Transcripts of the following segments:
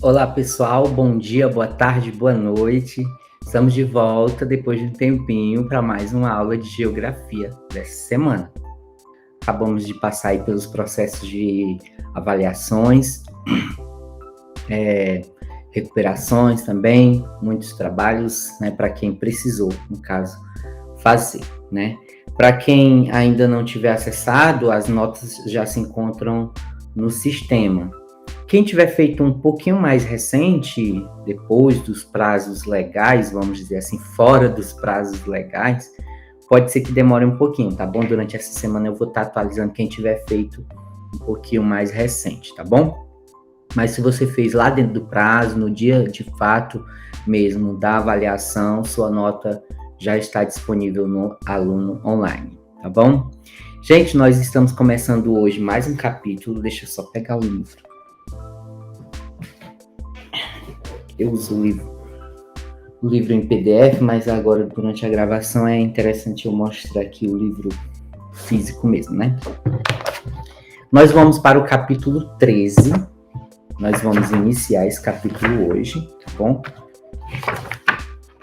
Olá pessoal, bom dia, boa tarde, boa noite. Estamos de volta depois de um tempinho para mais uma aula de geografia dessa semana. Acabamos de passar aí pelos processos de avaliações, recuperações também, muitos trabalhos, né, para quem precisou, no caso, fazer, né? Para quem ainda não tiver acessado, as notas já se encontram no sistema. Quem tiver feito um pouquinho mais recente, depois dos prazos legais, vamos dizer assim, fora dos prazos legais, pode ser que demore um pouquinho, tá bom? Durante essa semana eu vou estar atualizando quem tiver feito um pouquinho mais recente, tá bom? Mas se você fez lá dentro do prazo, no dia de fato mesmo da avaliação, sua nota já está disponível no Aluno Online, tá bom? Gente, nós estamos começando hoje mais um capítulo, deixa eu só pegar o livro. Eu uso o livro em PDF, mas agora durante a gravação é interessante eu mostrar aqui o livro físico mesmo, né? Nós vamos para o capítulo 13. Nós vamos iniciar esse capítulo hoje, tá bom?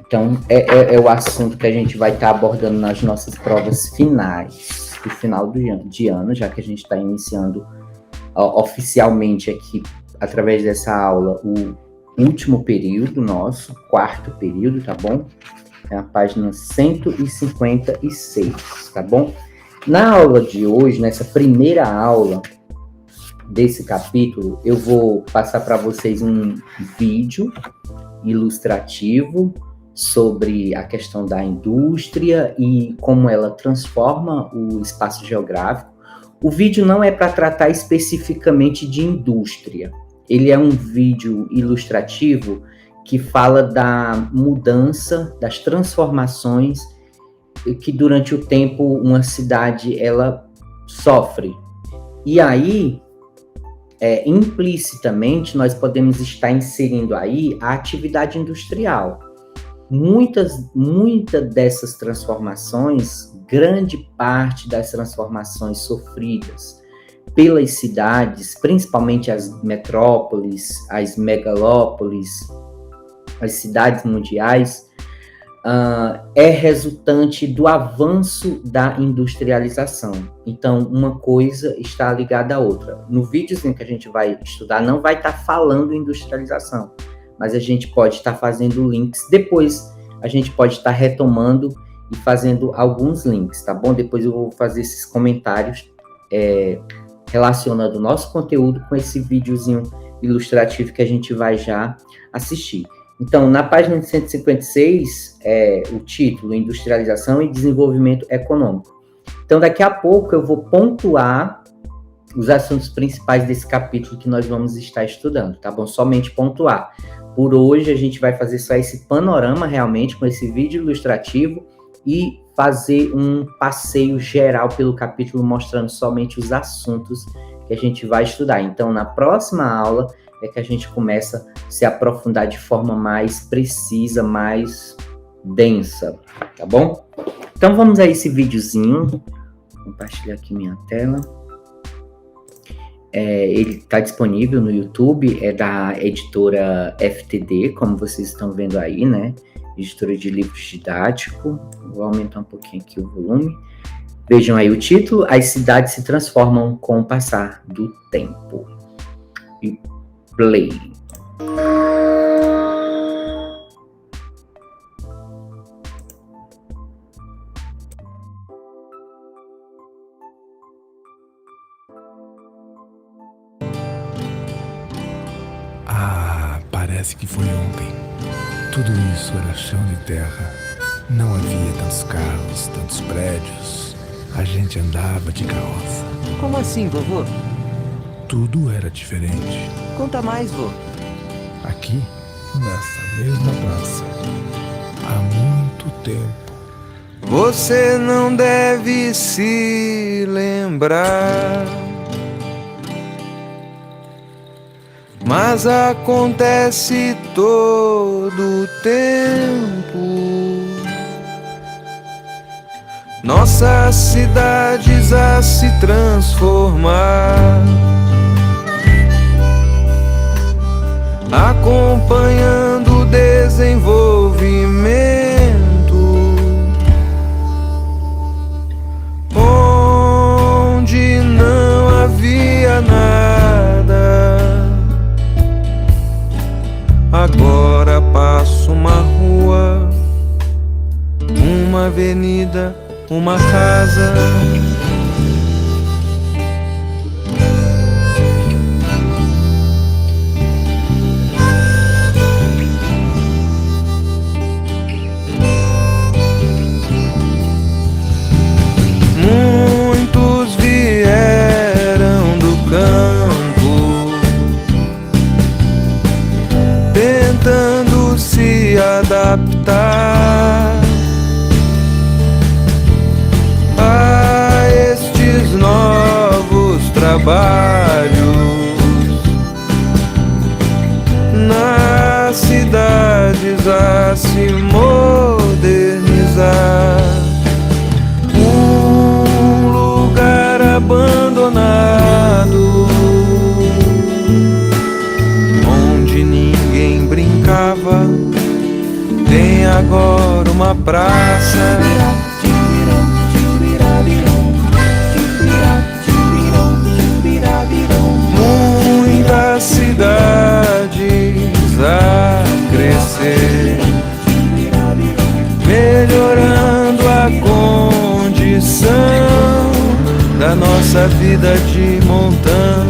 Então, é o assunto que a gente vai estar abordando nas nossas provas finais, do final de ano, já que a gente está iniciando oficialmente aqui, através dessa aula, o último período nosso, quarto período, tá bom? É a página 156, tá bom? Na aula de hoje, nessa primeira aula desse capítulo, eu vou passar para vocês um vídeo ilustrativo sobre a questão da indústria e como ela transforma o espaço geográfico. O vídeo não é para tratar especificamente de indústria. Ele é um vídeo ilustrativo que fala da mudança, das transformações que durante o tempo uma cidade ela sofre. E aí, implicitamente, nós podemos estar inserindo aí a atividade industrial. Muitas dessas transformações, grande parte das transformações sofridas pelas cidades, principalmente as metrópoles, as megalópolis, as cidades mundiais, é resultante do avanço da industrialização. Então, uma coisa está ligada à outra. No videozinho que a gente vai estudar, não vai estar falando industrialização, mas a gente pode estar fazendo links. Depois, a gente pode estar retomando e fazendo alguns links, tá bom? Depois eu vou fazer esses comentários relacionando o nosso conteúdo com esse videozinho ilustrativo que a gente vai já assistir. Então, na página 156, o título, Industrialização e Desenvolvimento Econômico. Então, daqui a pouco eu vou pontuar os assuntos principais desse capítulo que nós vamos estar estudando, tá bom? Somente pontuar. Por hoje, a gente vai fazer só esse panorama, realmente, com esse vídeo ilustrativo e fazer um passeio geral pelo capítulo, mostrando somente os assuntos que a gente vai estudar. Então, na próxima aula, é que a gente começa a se aprofundar de forma mais precisa, mais densa, tá bom? Então, vamos a esse videozinho. Vou compartilhar aqui minha tela. Ele está disponível no YouTube, é da editora FTD, como vocês estão vendo aí, né? Editora de livros didático. Vou aumentar um pouquinho aqui o volume. Vejam aí o título: As cidades se transformam com o passar do tempo. E play. Parece que foi ontem. Tudo isso era chão de terra. Não havia tantos carros, tantos prédios. A gente andava de carroça. Como assim, vovô? Tudo era diferente. Conta mais, vô. Aqui, nessa mesma praça, há muito tempo. Você não deve se lembrar, mas acontece todo o tempo. Nossas cidades a se transformar, acompanhando o desenvolvimento, onde não havia nada. Agora passo uma rua, uma avenida, uma casa. Muitos vieram do campo, tentando se adaptar a estes novos trabalhos nas cidades a se modernizar. Um lugar abandonado onde ninguém brincava tem agora uma praça. Muitas cidades a crescer, melhorando a condição da nossa vida de montão.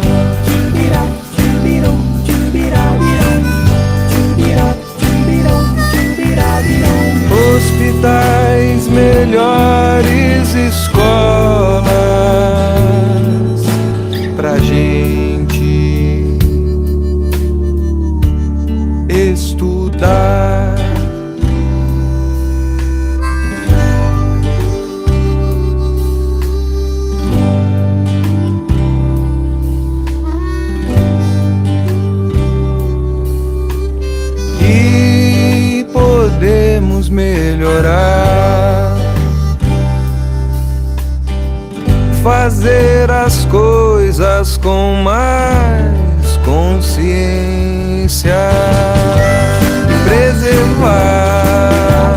Hospitais, melhores escolas pra gente estudar. E podemos melhorar, fazer as coisas com mais consciência, preservar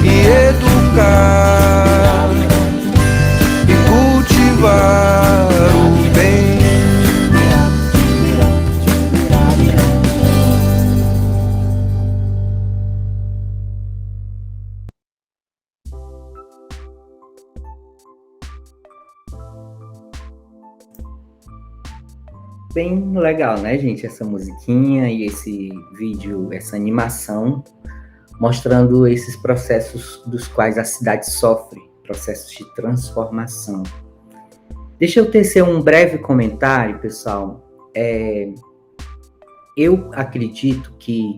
e educar e cultivar o bem. Bem legal, né, gente? Essa musiquinha e esse vídeo, essa animação, mostrando esses processos dos quais a cidade sofre, processos de transformação. Deixa eu tecer um breve comentário, pessoal. Eu acredito que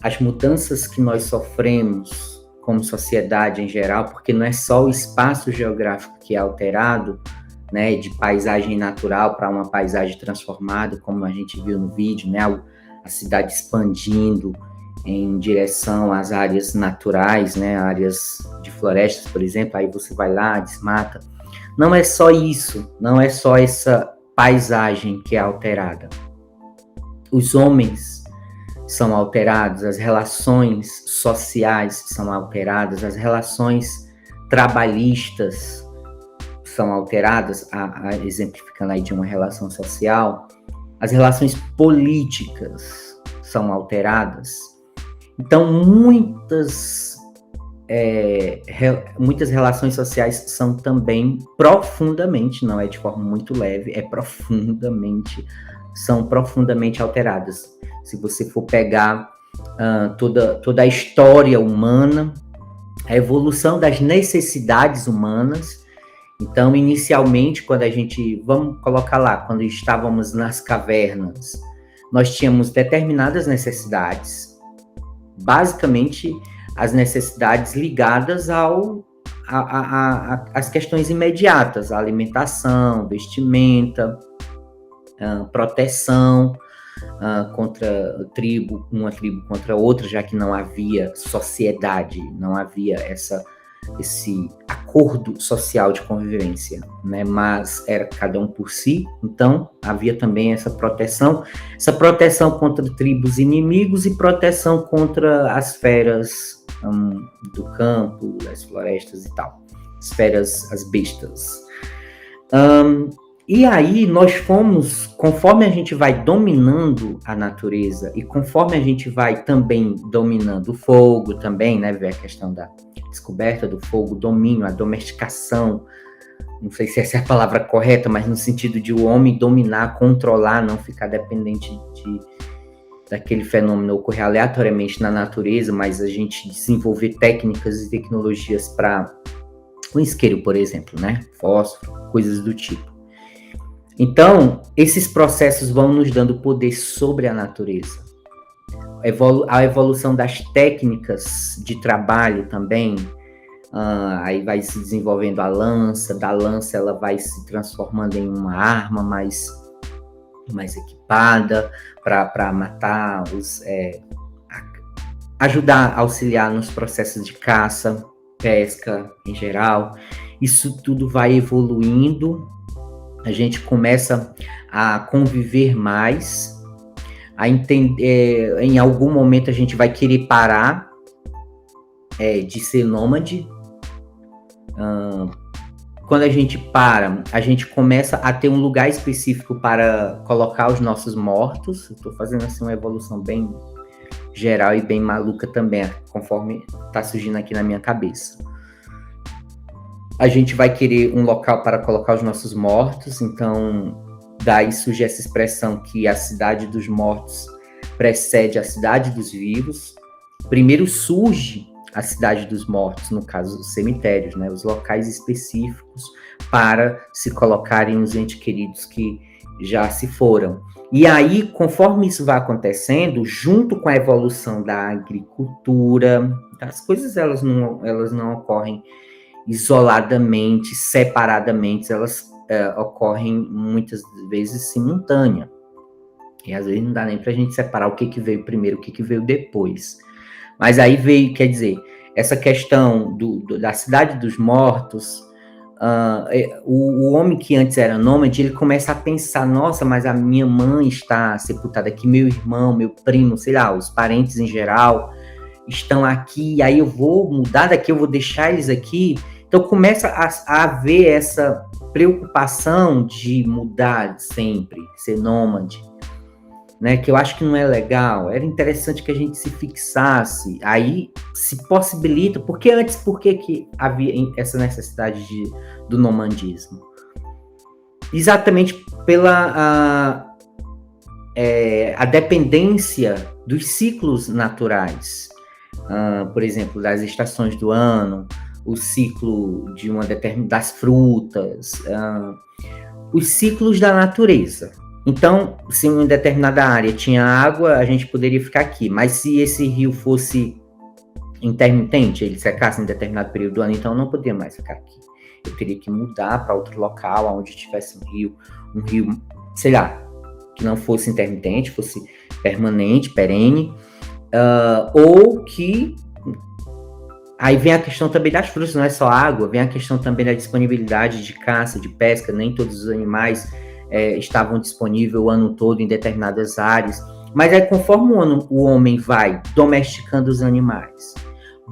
as mudanças que nós sofremos como sociedade em geral, porque não é só o espaço geográfico que é alterado, né, de paisagem natural para uma paisagem transformada, como a gente viu no vídeo, né, a cidade expandindo em direção às áreas naturais, né, áreas de florestas, por exemplo, aí você vai lá, desmata. Não é só isso, não é só essa paisagem que é alterada. Os homens são alterados, as relações sociais são alteradas, as relações trabalhistas são alteradas, exemplificando aí de uma relação social, as relações políticas são alteradas. Então, muitas relações sociais são também profundamente, não é de forma muito leve, são profundamente alteradas. Se você for pegar toda a história humana, a evolução das necessidades humanas. Então, inicialmente, vamos colocar lá, quando estávamos nas cavernas, nós tínhamos determinadas necessidades, basicamente as necessidades ligadas às questões imediatas, a alimentação, vestimenta, proteção contra uma tribo contra outra, já que não havia sociedade, não havia essa esse acordo social de convivência, né? Mas era cada um por si, então havia também essa proteção contra tribos inimigos e proteção contra as feras do campo, das florestas e tal, as feras, as bestas. E aí nós fomos, conforme a gente vai dominando a natureza e conforme a gente vai também dominando o fogo também, né, ver a questão da descoberta do fogo, o domínio, a domesticação, não sei se essa é a palavra correta, mas no sentido de o homem dominar, controlar, não ficar dependente daquele fenômeno ocorrer aleatoriamente na natureza, mas a gente desenvolver técnicas e tecnologias para o isqueiro, por exemplo, né, fósforo, coisas do tipo. Então, esses processos vão nos dando poder sobre a natureza. A evolução das técnicas de trabalho também, aí vai se desenvolvendo a lança, da lança ela vai se transformando em uma arma mais equipada para matar, ajudar a auxiliar nos processos de caça, pesca em geral. Isso tudo vai evoluindo, a gente começa a conviver mais, a entender, em algum momento a gente vai querer parar de ser nômade. Quando a gente para, a gente começa a ter um lugar específico para colocar os nossos mortos. Estou fazendo assim uma evolução bem geral e bem maluca também, conforme está surgindo aqui na minha cabeça. A gente vai querer um local para colocar os nossos mortos, então daí surge essa expressão que a cidade dos mortos precede a cidade dos vivos. Primeiro surge a cidade dos mortos, no caso dos cemitérios, né, os locais específicos para se colocarem os entes queridos que já se foram. E aí, conforme isso vai acontecendo, junto com a evolução da agricultura, as coisas elas não ocorrem isoladamente, separadamente, elas ocorrem muitas vezes simultânea. E às vezes não dá nem para a gente separar o que veio primeiro, o que veio depois. Mas aí veio, quer dizer, essa questão da cidade dos mortos, o homem que antes era nômade, ele começa a pensar, nossa, mas a minha mãe está sepultada aqui, meu irmão, meu primo, sei lá, os parentes em geral estão aqui, aí eu vou mudar daqui, eu vou deixar eles aqui. Então começa a haver essa preocupação de mudar sempre, ser nômade, né? Que eu acho que não é legal. Era interessante que a gente se fixasse, aí se possibilita, porque antes, por que havia essa necessidade do nomadismo? Exatamente pela a dependência dos ciclos naturais, por exemplo, das estações do ano, o ciclo de das frutas, os ciclos da natureza. Então, se em uma determinada área tinha água, a gente poderia ficar aqui. Mas se esse rio fosse intermitente, ele secasse em determinado período do ano, então eu não podia mais ficar aqui. Eu teria que mudar para outro local onde tivesse um rio, sei lá, que não fosse intermitente, fosse permanente, perene, ou que... Aí vem a questão também das frutas, não é só água, vem a questão também da disponibilidade de caça, de pesca, nem todos os animais estavam disponíveis o ano todo em determinadas áreas, mas aí conforme o homem vai domesticando os animais,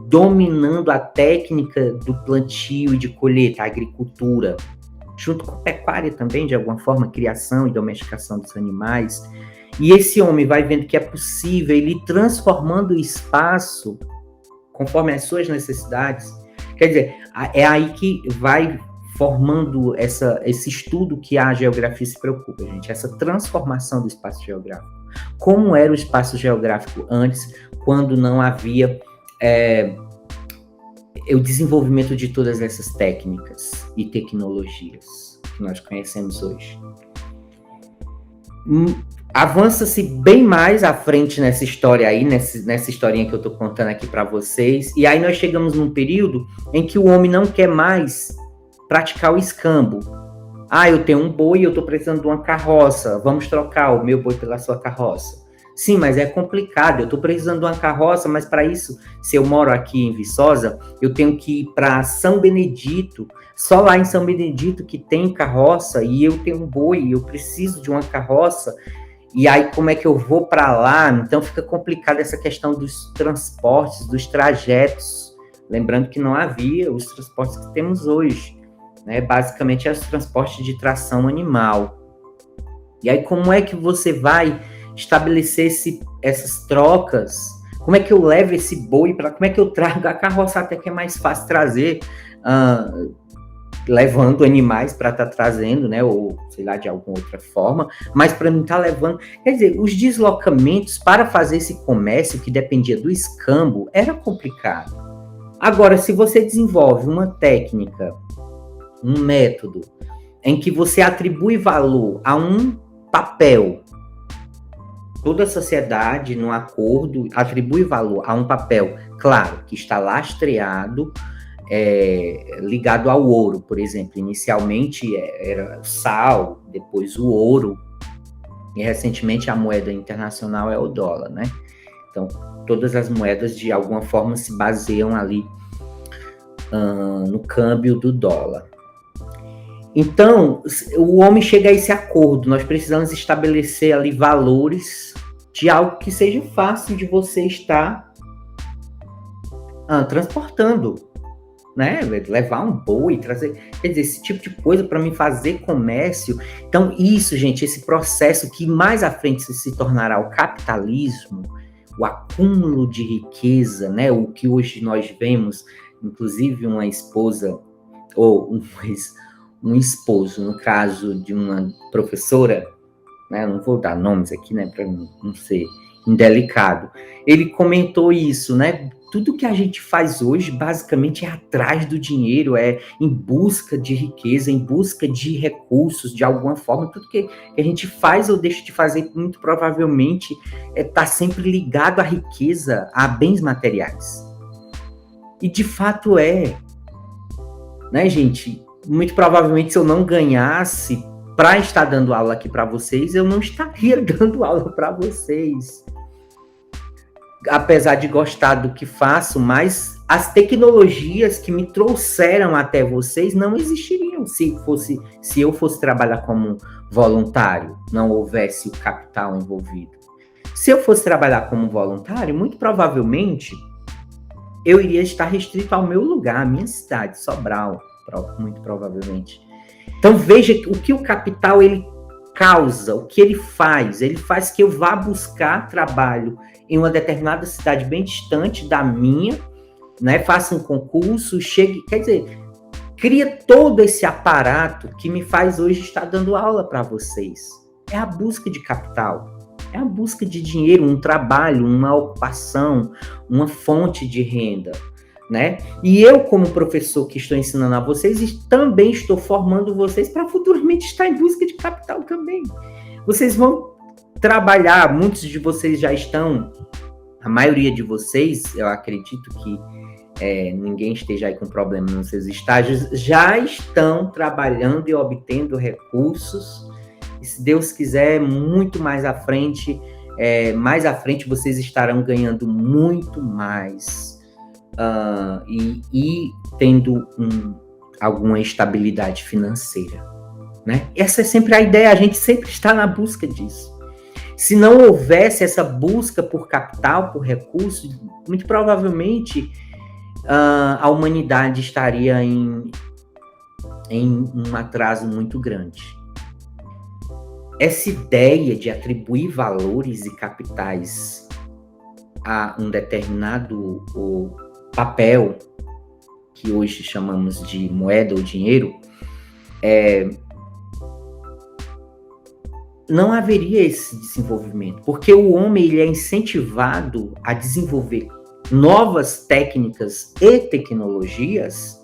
dominando a técnica do plantio e de colheita, a agricultura, junto com a pecuária também, de alguma forma, criação e domesticação dos animais, e esse homem vai vendo que é possível ele ir transformando o espaço conforme as suas necessidades. Quer dizer, é aí que vai formando esse estudo que a geografia se preocupa, gente, essa transformação do espaço geográfico. Como era o espaço geográfico antes, quando não havia o desenvolvimento de todas essas técnicas e tecnologias que nós conhecemos hoje. Avança-se bem mais à frente nessa história aí, nessa historinha que eu estou contando aqui para vocês, e aí nós chegamos num período em que o homem não quer mais praticar o escambo. Eu tenho um boi e eu estou precisando de uma carroça, vamos trocar o meu boi pela sua carroça. Sim, mas é complicado. Eu estou precisando de uma carroça, mas para isso, se eu moro aqui em Viçosa, eu tenho que ir para São Benedito. Só lá em São Benedito que tem carroça e eu tenho um boi, eu preciso de uma carroça. E aí, como é que eu vou para lá? Então, fica complicada essa questão dos transportes, dos trajetos. Lembrando que não havia os transportes que temos hoje, né? Basicamente, é os transportes de tração animal. E aí, como é que você vai estabelecer essas trocas? Como é que eu levo esse boi para... Como é que eu trago a carroça? Até que é mais fácil trazer... levando animais para estar trazendo, né, ou sei lá, de alguma outra forma, mas para não estar levando, quer dizer, os deslocamentos para fazer esse comércio que dependia do escambo era complicado. Agora, se você desenvolve uma técnica, um método, em que você atribui valor a um papel, toda a sociedade, num acordo, atribui valor a um papel, claro, que está lastreado, ligado ao ouro, por exemplo. Inicialmente era o sal, depois o ouro, e recentemente a moeda internacional é o dólar, né? Então, todas as moedas, de alguma forma, se baseiam ali no câmbio do dólar. Então, o homem chega a esse acordo, nós precisamos estabelecer ali valores de algo que seja fácil de você estar transportando, né? Levar um boi, trazer, quer dizer, esse tipo de coisa para mim fazer comércio. Então, isso, gente, esse processo que mais à frente se tornará o capitalismo, o acúmulo de riqueza, né? O que hoje nós vemos, inclusive uma esposa, ou um esposo, no caso de uma professora, né? Não vou dar nomes aqui, né? Para não ser indelicado. Ele comentou isso, né? Tudo que a gente faz hoje, basicamente, é atrás do dinheiro, é em busca de riqueza, em busca de recursos, de alguma forma. Tudo que a gente faz ou deixa de fazer, muito provavelmente, está sempre ligado à riqueza, a bens materiais. E, de fato, né, gente? Muito provavelmente, se eu não ganhasse para estar dando aula aqui para vocês, eu não estaria dando aula para vocês. Apesar de gostar do que faço, mas as tecnologias que me trouxeram até vocês não existiriam se eu fosse trabalhar como voluntário, não houvesse o capital envolvido. Se eu fosse trabalhar como voluntário, muito provavelmente eu iria estar restrito ao meu lugar, à minha cidade, Sobral, muito provavelmente. Então veja o que o capital ele causa, o que ele faz que eu vá buscar trabalho em uma determinada cidade bem distante da minha, né? Faça um concurso, chegue, quer dizer, cria todo esse aparato que me faz hoje estar dando aula para vocês. É a busca de capital, é a busca de dinheiro, um trabalho, uma ocupação, uma fonte de renda, né? E eu, como professor que estou ensinando a vocês, também estou formando vocês para futuramente estar em busca de capital também. Vocês vão trabalhar, muitos de vocês já estão, a maioria de vocês, eu acredito que ninguém esteja aí com problema nos seus estágios, já estão trabalhando e obtendo recursos, e se Deus quiser, muito mais à frente vocês estarão ganhando muito mais, e tendo alguma estabilidade financeira, né? Essa é sempre a ideia, a gente sempre está na busca disso. Se não houvesse essa busca por capital, por recursos, muito provavelmente a humanidade estaria em um atraso muito grande. Essa ideia de atribuir valores e capitais a um determinado papel, que hoje chamamos de moeda ou dinheiro, não haveria esse desenvolvimento, porque o homem ele é incentivado a desenvolver novas técnicas e tecnologias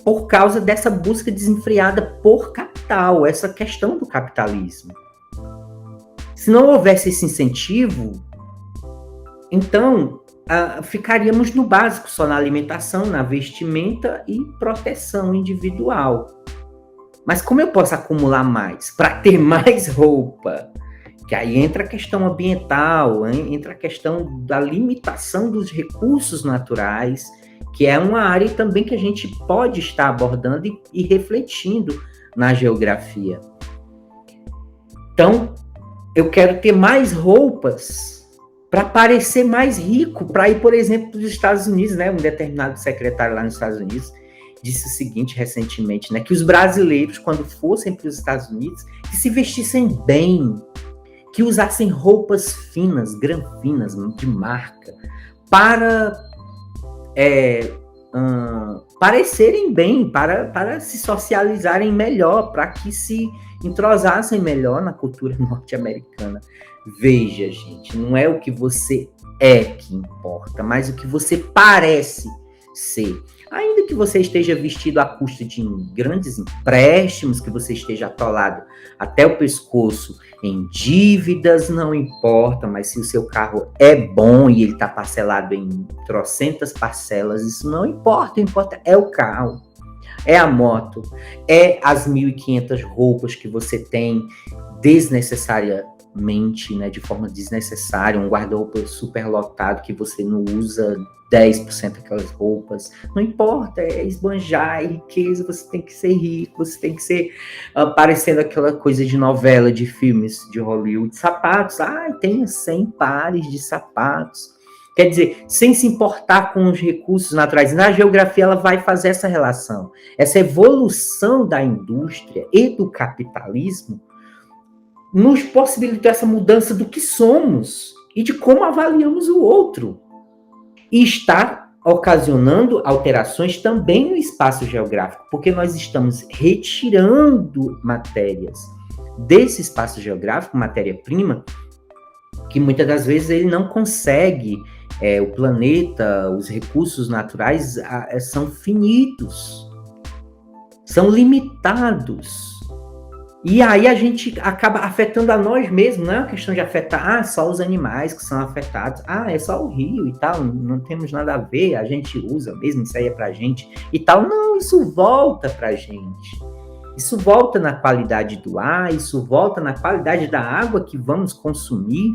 por causa dessa busca desenfreada por capital, essa questão do capitalismo. Se não houvesse esse incentivo, então ficaríamos no básico, só na alimentação, na vestimenta e proteção individual. Mas como eu posso acumular mais para ter mais roupa, Que aí entra a questão ambiental, entra a questão da limitação dos recursos naturais, que é uma área também que a gente pode estar abordando e refletindo na geografia. Então, eu quero ter mais roupas para parecer mais rico, para ir, por exemplo, para os Estados Unidos, né? Um determinado secretário lá nos Estados Unidos disse o seguinte recentemente, né? Que os brasileiros, quando fossem para os Estados Unidos, que se vestissem bem, que usassem roupas finas, granfinas, de marca, para parecerem bem, para se socializarem melhor, para que se entrosassem melhor na cultura norte-americana. Veja, gente, não é o que você é que importa, mas o que você parece ser. Ainda que você esteja vestido à custa de grandes empréstimos, que você esteja atolado até o pescoço em dívidas, não importa, mas se o seu carro é bom e ele está parcelado em trocentas parcelas, isso não importa, o que importa é o carro, é a moto, é as 1.500 roupas que você tem desnecessariamente, né, de forma desnecessária, um guarda-roupa super lotado que você não usa 10% daquelas roupas, não importa, é esbanjar, é riqueza, você tem que ser rico, você tem que ser parecendo aquela coisa de novela, de filmes de Hollywood, sapatos, tenha 100 pares de sapatos, quer dizer, sem se importar com os recursos naturais. Na geografia ela vai fazer essa relação, essa evolução da indústria e do capitalismo nos possibilitou essa mudança do que somos e de como avaliamos o outro. E está ocasionando alterações também no espaço geográfico, porque nós estamos retirando matérias desse espaço geográfico, matéria-prima, que muitas das vezes ele não consegue, o planeta, os recursos naturais são finitos, são limitados. E aí a gente acaba afetando a nós mesmos, não é uma questão de afetar só os animais que são afetados, é só o rio e tal, não temos nada a ver, a gente usa mesmo, isso aí é pra gente e tal. Não, isso volta pra gente. Isso volta na qualidade do ar, isso volta na qualidade da água que vamos consumir,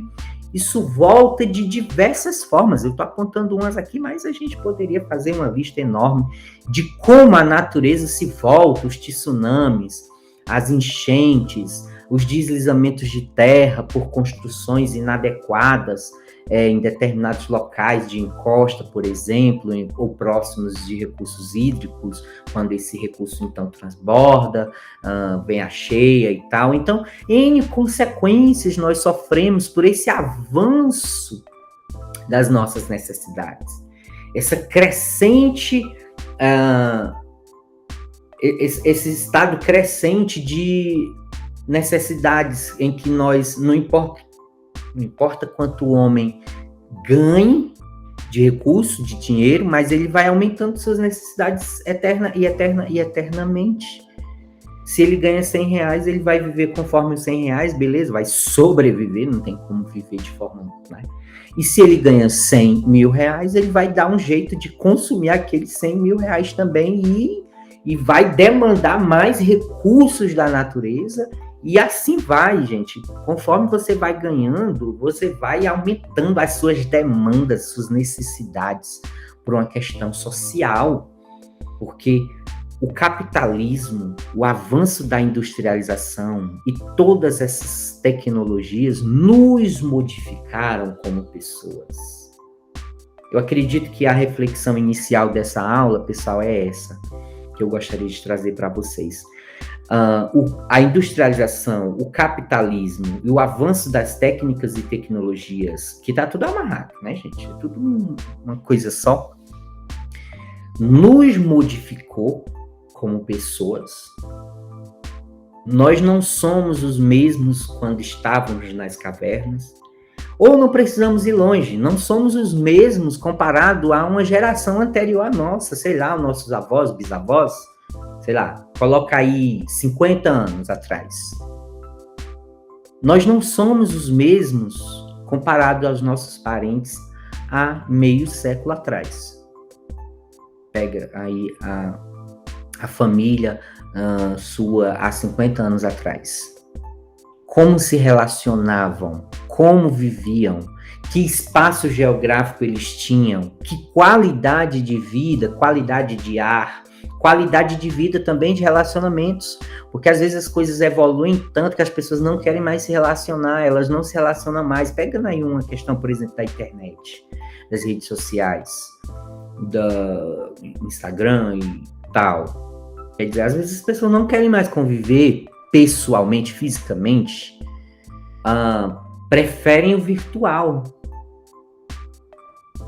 isso volta de diversas formas. Eu estou apontando umas aqui, mas a gente poderia fazer uma lista enorme de como a natureza se volta, os tsunamis, as enchentes, os deslizamentos de terra por construções inadequadas em determinados locais de encosta, por exemplo, ou próximos de recursos hídricos, quando esse recurso então transborda, vem a cheia e tal. Então, N consequências nós sofremos por esse avanço das nossas necessidades. Essa crescente... esse estado crescente de necessidades em que nós, não importa quanto o homem ganhe de recurso, de dinheiro, mas ele vai aumentando suas necessidades eternamente. Se ele ganha R$100, ele vai viver conforme os R$100, beleza, vai sobreviver, não tem como viver de forma... Né? E se ele ganha R$100 mil, ele vai dar um jeito de consumir aqueles R$100 mil também e vai demandar mais recursos da natureza, e assim vai, gente. Conforme você vai ganhando, você vai aumentando as suas demandas, suas necessidades, por uma questão social, porque o capitalismo, o avanço da industrialização e todas essas tecnologias nos modificaram como pessoas. Eu acredito que a reflexão inicial dessa aula, pessoal, é essa que eu gostaria de trazer para vocês. A industrialização, o capitalismo e o avanço das técnicas e tecnologias, que está tudo amarrado, né, gente? É tudo uma coisa só, nos modificou como pessoas. Nós não somos os mesmos quando estávamos nas cavernas, ou não precisamos ir longe, não somos os mesmos comparado a uma geração anterior à nossa, sei lá, os nossos avós, bisavós, sei lá, coloca aí 50 anos atrás. Nós não somos os mesmos comparado aos nossos parentes há meio século atrás. Pega aí a família sua há 50 anos atrás. como se relacionavam, como viviam, que espaço geográfico eles tinham, que qualidade de vida, qualidade de ar, qualidade de vida também de relacionamentos, porque às vezes as coisas evoluem tanto que as pessoas não querem mais se relacionar, elas não se relacionam mais. Pegando aí uma questão, por exemplo, da internet, das redes sociais, do Instagram e tal. Quer dizer, às vezes as pessoas não querem mais conviver pessoalmente, fisicamente, preferem o virtual.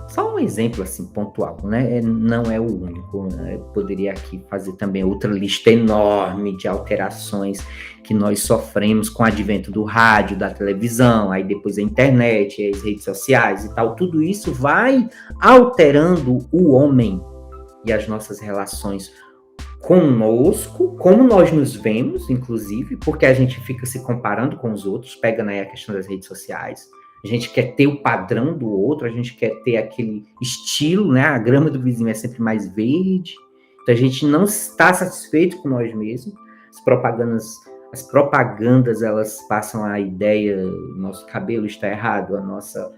Só um exemplo assim, pontual, né? Não é o único. Eu poderia aqui fazer também outra lista enorme de alterações que nós sofremos com o advento do rádio, da televisão, aí depois a internet, as redes sociais e tal. Tudo isso vai alterando o homem e as nossas relações conosco, como nós nos vemos, inclusive, porque a gente fica se comparando com os outros, pegando aí a questão das redes sociais. A gente quer ter o padrão do outro, a gente quer ter aquele estilo, né? A grama do vizinho é sempre mais verde. Então a gente não está satisfeito com nós mesmos. As propagandas, elas passam a ideia, nosso cabelo está errado, a nossa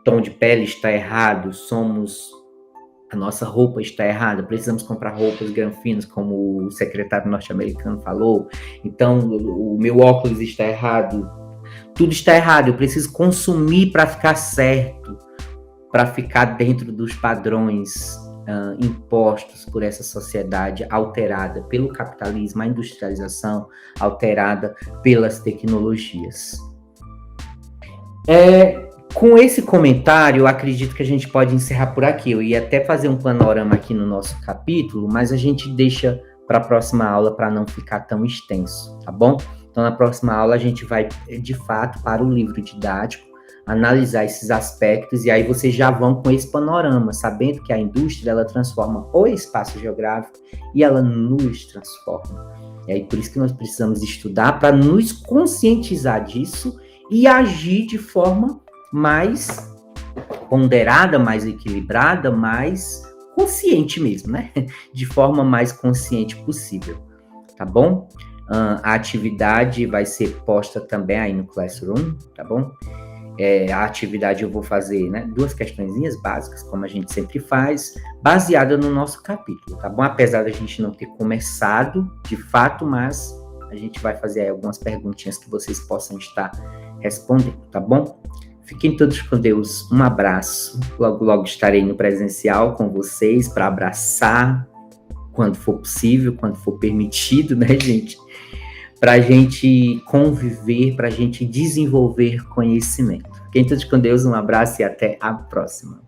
tom de pele está errado, a nossa roupa está errada, precisamos comprar roupas granfinas, como o secretário norte-americano falou. Então, o meu óculos está errado. Tudo está errado, eu preciso consumir para ficar certo, para ficar dentro dos padrões impostos por essa sociedade alterada pelo capitalismo, a industrialização alterada pelas tecnologias. Com esse comentário, eu acredito que a gente pode encerrar por aqui. Eu ia até fazer um panorama aqui no nosso capítulo, mas a gente deixa para a próxima aula para não ficar tão extenso, tá bom? Então, na próxima aula, a gente vai, de fato, para o livro didático, analisar esses aspectos, e aí vocês já vão com esse panorama, sabendo que a indústria, ela transforma o espaço geográfico e ela nos transforma. E aí, por isso que nós precisamos estudar para nos conscientizar disso e agir de forma mais ponderada, mais equilibrada, mais consciente mesmo, né? De forma mais consciente possível, tá bom? A atividade vai ser posta também aí no Classroom, tá bom? A atividade eu vou fazer, né, 2 questõezinhas básicas, como a gente sempre faz, baseada no nosso capítulo, tá bom? Apesar da gente não ter começado, de fato, mas a gente vai fazer aí algumas perguntinhas que vocês possam estar respondendo, tá bom? Fiquem todos com Deus, um abraço. Logo, logo estarei no presencial com vocês para abraçar, quando for possível, quando for permitido, né, gente? Para a gente conviver, para a gente desenvolver conhecimento. Fiquem todos com Deus, um abraço e até a próxima.